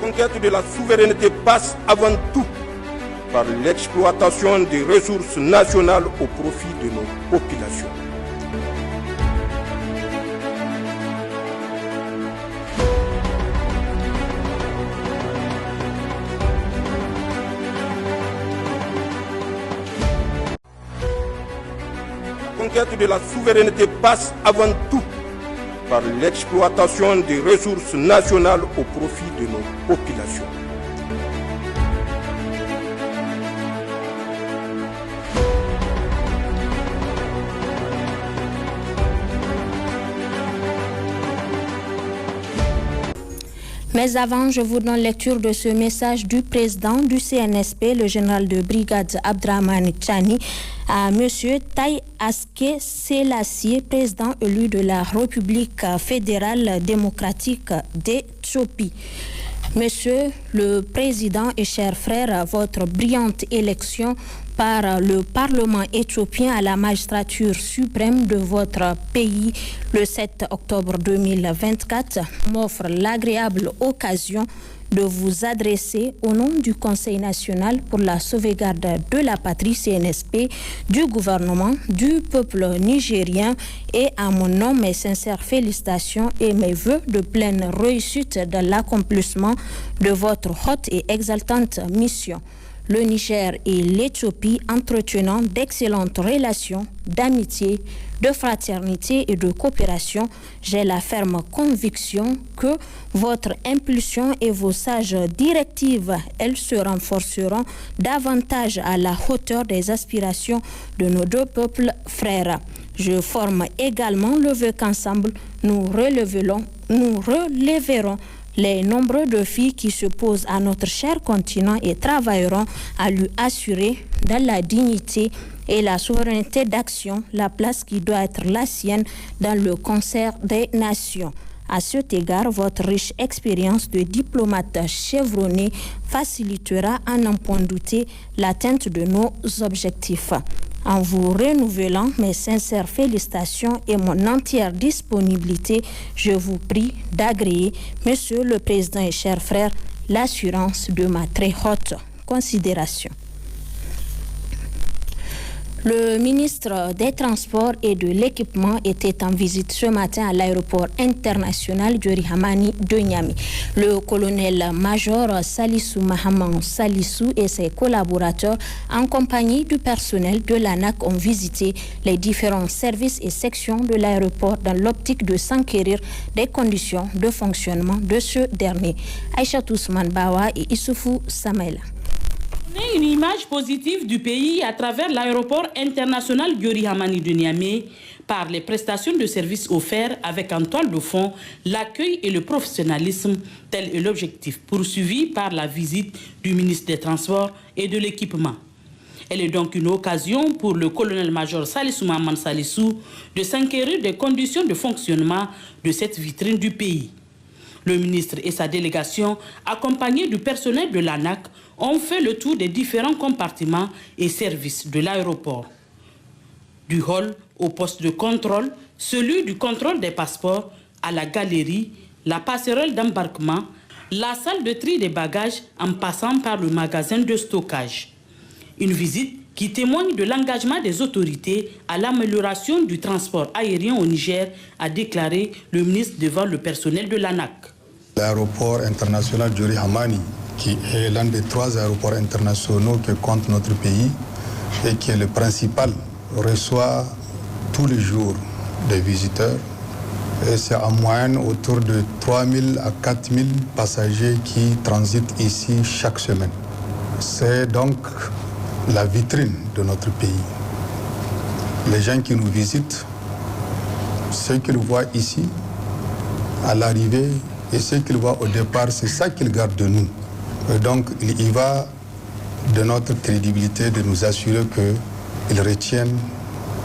conquête de la souveraineté passe avant tout par l'exploitation des ressources nationales au profit de nos populations. La conquête de la souveraineté passe avant tout par l'exploitation des ressources nationales au profit de nos populations. Mais avant, je vous donne lecture de ce message du président du CNSP, le général de brigade Abdrahmane Tchani, à M. Taye Aske Selassie, président élu de la République fédérale démocratique d'Éthiopie. Monsieur le Président et chers frères, votre brillante élection par le Parlement éthiopien à la magistrature suprême de votre pays le 7 octobre 2024 m'offre l'agréable occasion de vous adresser au nom du Conseil national pour la sauvegarde de la patrie CNSP, du gouvernement, du peuple nigérien et à mon nom mes sincères félicitations et mes vœux de pleine réussite dans l'accomplissement de votre haute et exaltante mission. Le Niger et l'Éthiopie entretenant d'excellentes relations d'amitié, de fraternité et de coopération, j'ai la ferme conviction que votre impulsion et vos sages directives, elles se renforceront davantage à la hauteur des aspirations de nos deux peuples frères. Je forme également le vœu qu'ensemble nous relèverons les nombreux défis qui se posent à notre cher continent et travailleront à lui assurer dans la dignité et la souveraineté d'action la place qui doit être la sienne dans le concert des nations. À cet égard, votre riche expérience de diplomate chevronné facilitera à n'en point douter l'atteinte de nos objectifs. En vous renouvelant mes sincères félicitations et mon entière disponibilité, je vous prie d'agréer, Monsieur le Président et chers frères, l'assurance de ma très haute considération. Le ministre des Transports et de l'Équipement était en visite ce matin à l'aéroport international Diori Hamani de Niamey. Le colonel-major Salissou Mahaman Salissou et ses collaborateurs, en compagnie du personnel de l'ANAC, ont visité les différents services et sections de l'aéroport dans l'optique de s'enquérir des conditions de fonctionnement de ce dernier. Aïcha Ousmane Bawa et Issoufou Samaïla. Une image positive du pays à travers l'aéroport international Diori Hamani de Niamey par les prestations de services offerts avec en toile de fond l'accueil et le professionnalisme, tel est l'objectif poursuivi par la visite du ministre des Transports et de l'Équipement. Elle est donc une occasion pour le colonel-major Salissou Mahaman Salissou de s'enquérir des conditions de fonctionnement de cette vitrine du pays. Le ministre et sa délégation, accompagnés du personnel de l'ANAC, ont fait le tour des différents compartiments et services de l'aéroport. Du hall au poste de contrôle, celui du contrôle des passeports, à la galerie, la passerelle d'embarquement, la salle de tri des bagages en passant par le magasin de stockage. Une visite qui témoigne de l'engagement des autorités à l'amélioration du transport aérien au Niger, a déclaré le ministre devant le personnel de l'ANAC. L'aéroport international Diori Hamani, qui est l'un des 3 aéroports internationaux que compte notre pays et qui est le principal, reçoit tous les jours des visiteurs. Et c'est en moyenne autour de 3 000 à 4 000 passagers qui transitent ici chaque semaine. C'est donc la vitrine de notre pays. Les gens qui nous visitent, ce qu'ils voient ici, à l'arrivée, et ce qu'ils voient au départ, c'est ça qu'ils gardent de nous. Et donc, il y va de notre crédibilité de nous assurer qu'ils retiennent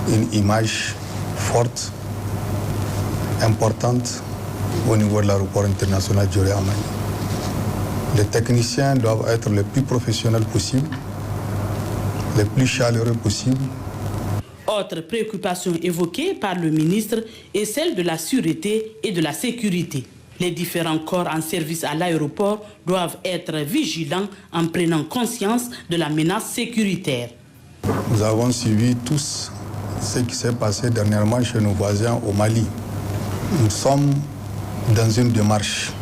une image forte, importante au niveau de l'aéroport international Diori Hamani. Les techniciens doivent être les plus professionnels possibles, les plus chaleureux possibles. Autre préoccupation évoquée par le ministre est celle de la sûreté et de la sécurité. Les différents corps en service à l'aéroport doivent être vigilants en prenant conscience de la menace sécuritaire. Nous avons suivi tous ce qui s'est passé dernièrement chez nos voisins au Mali. Nous sommes dans une démarche.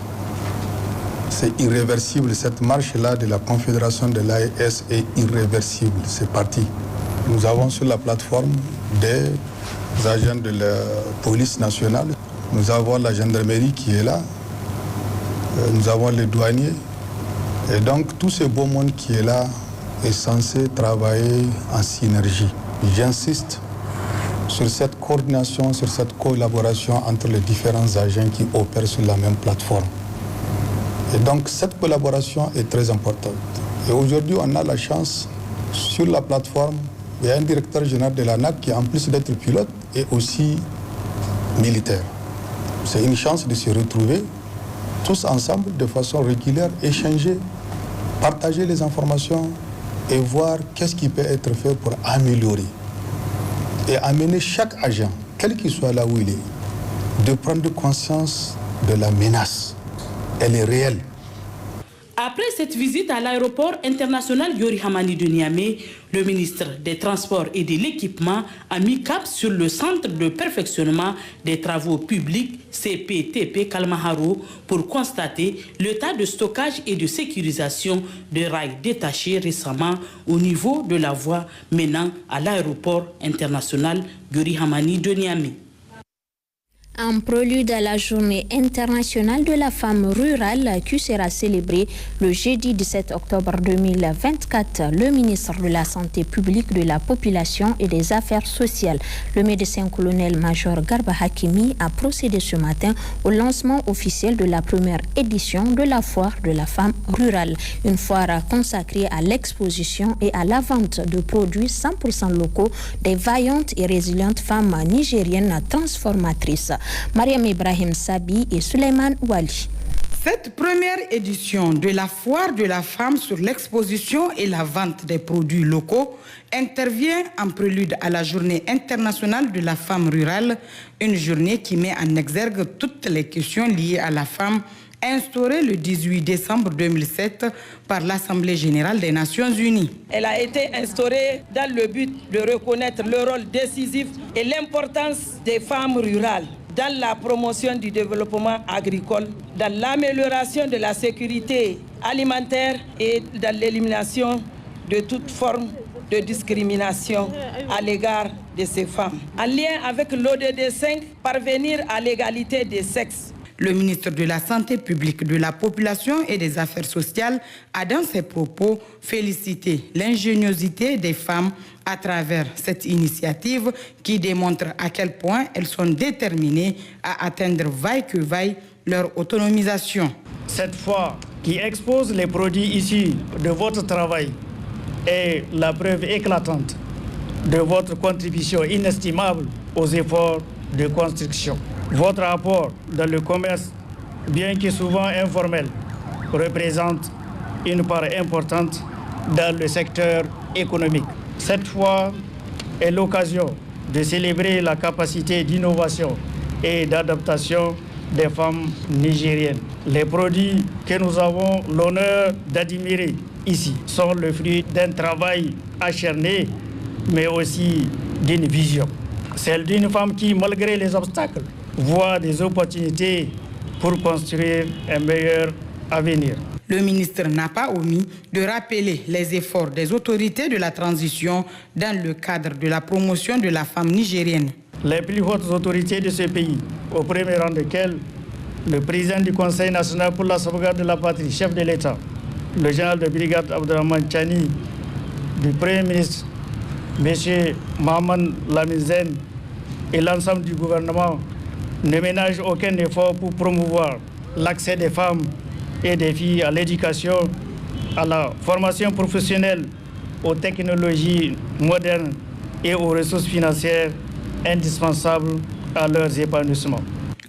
C'est irréversible. Cette marche-là de la Confédération de l'AES est irréversible. C'est parti. Nous avons sur la plateforme des agents de la police nationale. Nous avons la gendarmerie qui est là. Nous avons les douaniers. Et donc, tout ce beau monde qui est là est censé travailler en synergie. J'insiste sur cette coordination, sur cette collaboration entre les différents agents qui opèrent sur la même plateforme. Et donc, cette collaboration est très importante. Et aujourd'hui, on a la chance, sur la plateforme, il y a un directeur général de l'ANAC qui, en plus d'être pilote, est aussi militaire. C'est une chance de se retrouver tous ensemble de façon régulière, échanger, partager les informations et voir qu'est-ce qui peut être fait pour améliorer. Et amener chaque agent, quel qu'il soit là où il est, de prendre conscience de la menace. Elle est réelle. Après cette visite à l'aéroport international Yori Hamani de Niamey, le ministre des Transports et de l'Équipement a mis cap sur le centre de perfectionnement des travaux publics CPTP Kalmaharo pour constater l'état de stockage et de sécurisation des rails détachés récemment au niveau de la voie menant à l'aéroport international Yori Hamani de Niamey. En prélude à la journée internationale de la femme rurale qui sera célébrée le jeudi 17 octobre 2024, le ministre de la Santé publique, de la Population et des Affaires sociales, le médecin-colonel-major Garba Hakimi, a procédé ce matin au lancement officiel de la première édition de la foire de la femme rurale, une foire consacrée à l'exposition et à la vente de produits 100% locaux des vaillantes et résilientes femmes nigériennes transformatrices. Mariam Ibrahim Sabi et Suleiman Wali. Cette première édition de la foire de la femme sur l'exposition et la vente des produits locaux intervient en prélude à la journée internationale de la femme rurale, une journée qui met en exergue toutes les questions liées à la femme instaurée le 18 décembre 2007 par l'Assemblée générale des Nations unies. Elle a été instaurée dans le but de reconnaître le rôle décisif et l'importance des femmes rurales dans la promotion du développement agricole, dans l'amélioration de la sécurité alimentaire et dans l'élimination de toute forme de discrimination à l'égard de ces femmes. En lien avec l'ODD 5, parvenir à l'égalité des sexes. Le ministre de la Santé publique, de la Population et des Affaires sociales a dans ses propos félicité l'ingéniosité des femmes à travers cette initiative qui démontre à quel point elles sont déterminées à atteindre vaille que vaille leur autonomisation. Cette foire qui expose les produits issus de votre travail est la preuve éclatante de votre contribution inestimable aux efforts de construction. Votre apport dans le commerce, bien que souvent informel, représente une part importante dans le secteur économique. Cette fois est l'occasion de célébrer la capacité d'innovation et d'adaptation des femmes nigériennes. Les produits que nous avons l'honneur d'admirer ici sont le fruit d'un travail acharné, mais aussi d'une vision. Celle d'une femme qui, malgré les obstacles, voit des opportunités pour construire un meilleur avenir. Le ministre n'a pas omis de rappeler les efforts des autorités de la transition dans le cadre de la promotion de la femme nigérienne. Les plus hautes autorités de ce pays, au premier rang desquelles le président du Conseil national pour la sauvegarde de la patrie, chef de l'État, le général de brigade Abdraman Chani, du Premier ministre, M. Mahaman Lamizen et l'ensemble du gouvernement, ne ménagent aucun effort pour promouvoir l'accès des femmes et des filles à l'éducation, à la formation professionnelle, aux technologies modernes et aux ressources financières indispensables à leur épanouissement.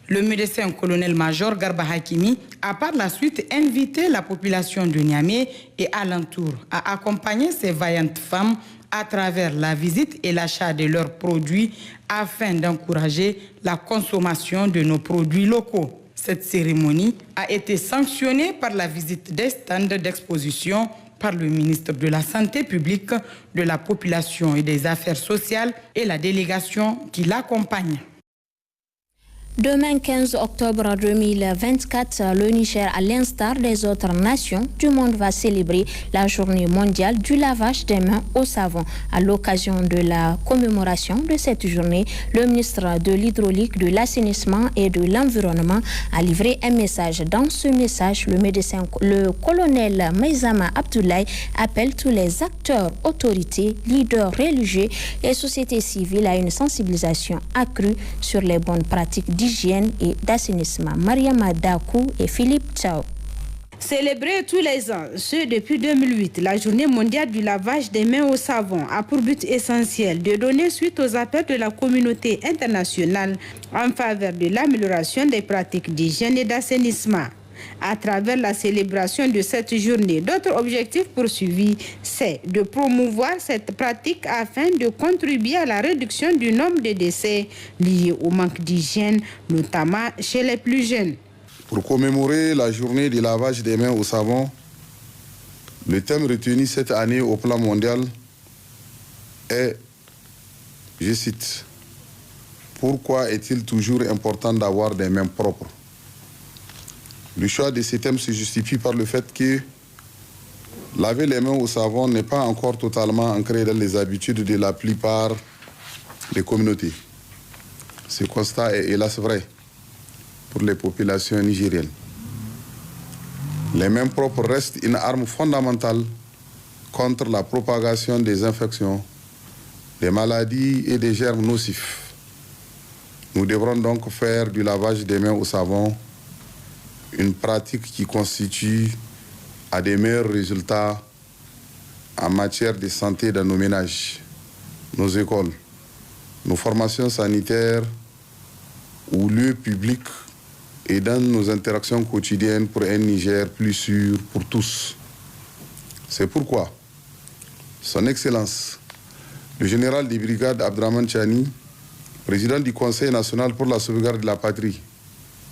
Le médecin-colonel-major Garba Hakimi a par la suite invité la population de Niamey et alentour à accompagner ces vaillantes femmes à travers la visite et l'achat de leurs produits afin d'encourager la consommation de nos produits locaux. Cette cérémonie a été sanctionnée par la visite des stands d'exposition par le ministre de la Santé publique, de la Population et des Affaires sociales et la délégation qui l'accompagne. Demain 15 octobre 2024, le Niger, à l'instar des autres nations du monde, va célébrer la journée mondiale du lavage des mains au savon. À l'occasion de la commémoration de cette journée, le ministre de l'Hydraulique, de l'Assainissement et de l'Environnement a livré un message. Dans ce message, le colonel Maizama Abdoulaye appelle tous les acteurs, autorités, leaders religieux et sociétés civiles à une sensibilisation accrue sur les bonnes pratiques d'hygiène et d'assainissement. Mariama Dakou et Philippe Tchao. Célébrée tous les ans, ce depuis 2008, la journée mondiale du lavage des mains au savon a pour but essentiel de donner suite aux appels de la communauté internationale en faveur de l'amélioration des pratiques d'hygiène et d'assainissement. À travers la célébration de cette journée, d'autres objectifs poursuivis, c'est de promouvoir cette pratique afin de contribuer à la réduction du nombre de décès liés au manque d'hygiène, notamment chez les plus jeunes. Pour commémorer la journée du lavage des mains au savon, le thème retenu cette année au plan mondial est, je cite, « Pourquoi est-il toujours important d'avoir des mains propres ?» Le choix de ces thèmes se justifie par le fait que laver les mains au savon n'est pas encore totalement ancré dans les habitudes de la plupart des communautés. Ce constat est hélas vrai pour les populations nigériennes. Les mains propres restent une arme fondamentale contre la propagation des infections, des maladies et des germes nocifs. Nous devrons donc faire du lavage des mains au savon une pratique qui constitue à des meilleurs résultats en matière de santé dans nos ménages, nos écoles, nos formations sanitaires ou lieux publics et dans nos interactions quotidiennes pour un Niger plus sûr pour tous. C'est pourquoi Son Excellence, le général des brigades Abdraman Chani, président du Conseil national pour la sauvegarde de la patrie,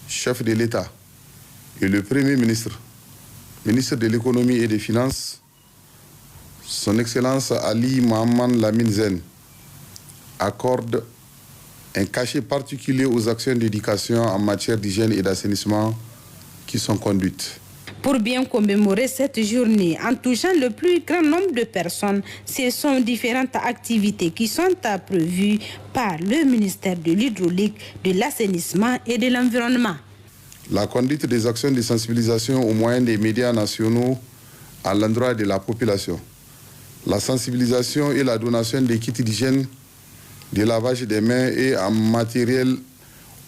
chef de l'État, et le Premier ministre, ministre de l'économie et des finances, Son Excellence Ali Mohamed Lamine Zen, accorde un cachet particulier aux actions d'éducation en matière d'hygiène et d'assainissement qui sont conduites. Pour bien commémorer cette journée en touchant le plus grand nombre de personnes, ce sont différentes activités qui sont prévues par le ministère de l'Hydraulique, de l'Assainissement et de l'Environnement. La conduite des actions de sensibilisation aux moyens des médias nationaux à l'endroit de la population. La sensibilisation et la donation des kits d'hygiène, de lavage des mains et en matériel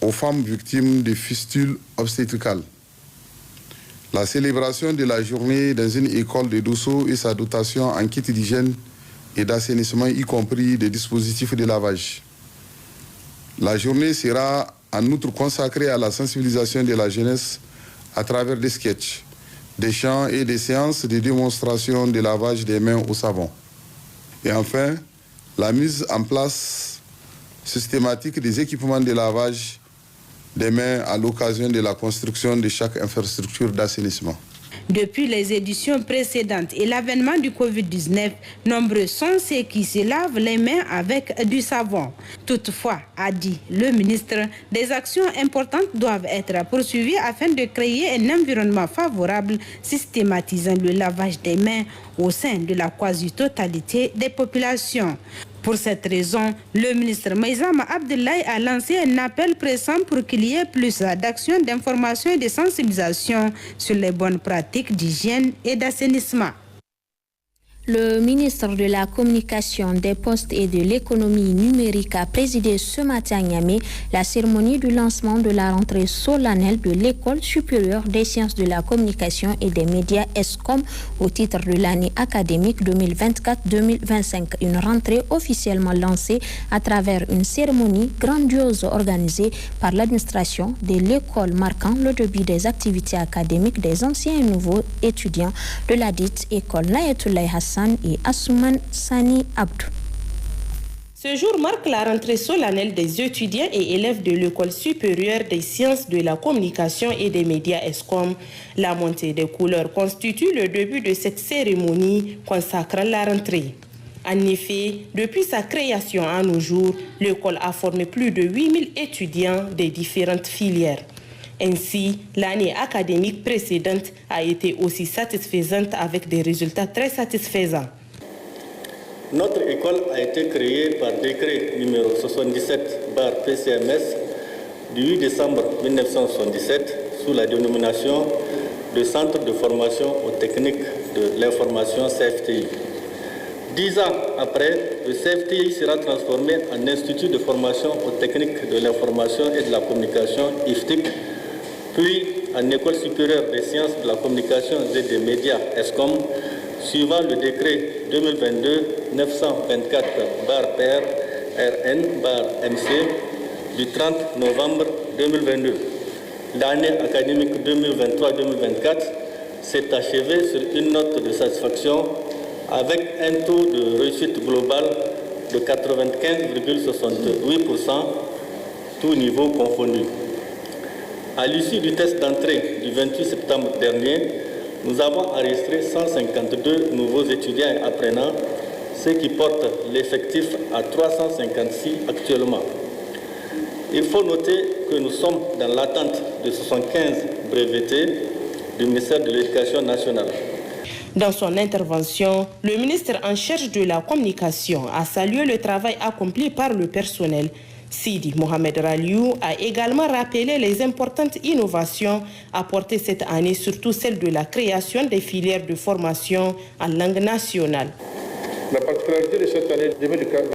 aux femmes victimes de fistules obstétricales. La célébration de la journée dans une école de Dosso et sa dotation en kits d'hygiène et d'assainissement, y compris des dispositifs de lavage. La journée sera en outre consacrée à la sensibilisation de la jeunesse à travers des sketchs, des chants et des séances de démonstration de lavage des mains au savon. Et enfin, la mise en place systématique des équipements de lavage des mains à l'occasion de la construction de chaque infrastructure d'assainissement. Depuis les éditions précédentes et l'avènement du Covid-19, nombreux sont ceux qui se lavent les mains avec du savon. Toutefois, a dit le ministre, des actions importantes doivent être poursuivies afin de créer un environnement favorable, systématisant le lavage des mains au sein de la quasi-totalité des populations. Pour cette raison, le ministre Maizama Abdoulaye a lancé un appel pressant pour qu'il y ait plus d'actions d'information et de sensibilisation sur les bonnes pratiques d'hygiène et d'assainissement. Le ministre de la Communication, des Postes et de l'Économie numérique a présidé ce matin à Niamey la cérémonie du lancement de la rentrée solennelle de l'École supérieure des sciences de la communication et des médias ESCOM au titre de l'année académique 2024-2025. Une rentrée officiellement lancée à travers une cérémonie grandiose organisée par l'administration de l'école marquant le début des activités académiques des anciens et nouveaux étudiants de la dite école Nayatoulaye Hassan et Assouman Sani Abdou. Ce jour marque la rentrée solennelle des étudiants et élèves de l'École supérieure des sciences de la communication et des médias ESCOM. La montée des couleurs constitue le début de cette cérémonie consacrant la rentrée. En effet, depuis sa création à nos jours, l'école a formé plus de 8000 étudiants des différentes filières. Ainsi, l'année académique précédente a été aussi satisfaisante avec des résultats très satisfaisants. Notre école a été créée par décret numéro 77/PCMS du 8 décembre 1977 sous la dénomination de Centre de formation aux techniques de l'information CFTI. 10 ans après, le CFTI sera transformé en Institut de formation aux techniques de l'information et de la communication IFTIC, puis en École supérieure des sciences de la communication et des médias ESCOM, suivant le décret 2022-924/PR-RN/MC du 30 novembre 2022. L'année académique 2023-2024 s'est achevée sur une note de satisfaction avec un taux de réussite globale de 95,68%, tout niveau confondu. À l'issue du test d'entrée du 28 septembre dernier, nous avons enregistré 152 nouveaux étudiants et apprenants, ce qui porte l'effectif à 356 actuellement. Il faut noter que nous sommes dans l'attente de 75 brevetés du ministère de l'Éducation nationale. Dans son intervention, le ministre en charge de la communication a salué le travail accompli par le personnel. Sidi Mohamed Raliou a également rappelé les importantes innovations apportées cette année, surtout celle de la création des filières de formation en langue nationale. La particularité de cette année 2024